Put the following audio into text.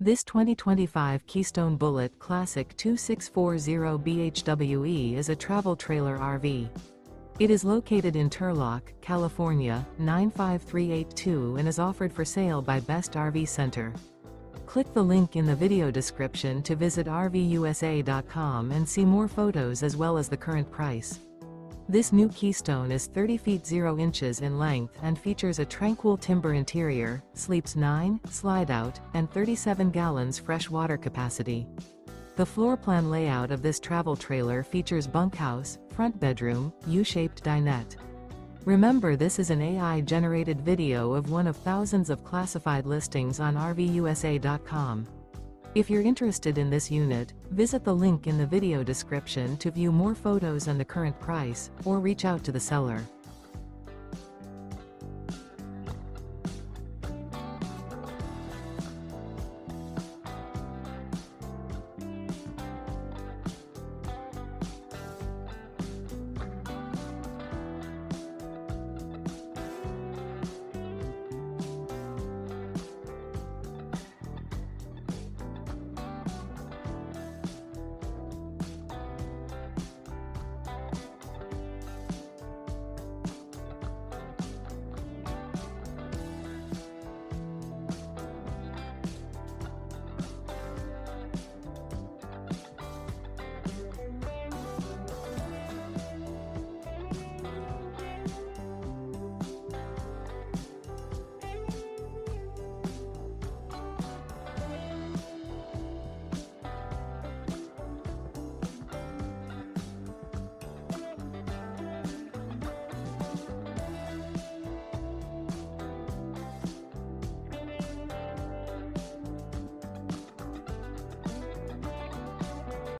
This 2025 Keystone Bullet Classic 2640 BHWE is a travel trailer RV. It is located in Turlock, California, 95382 and is offered for sale by Best RV Center. Click the link in the video description to visit RVUSA.com and see more photos as well as the current price. This new Keystone is 30 feet 0 inches in length and features a Tranquil Timber interior, sleeps 9, Slideout, and 37 gallons fresh water capacity. The floor plan layout of this travel trailer features bunkhouse, front bedroom, U-shaped dinette. Remember, this is an AI-generated video of one of thousands of classified listings on RVUSA.com. If you're interested in this unit, visit the link in the video description to view more photos and the current price, or reach out to the seller.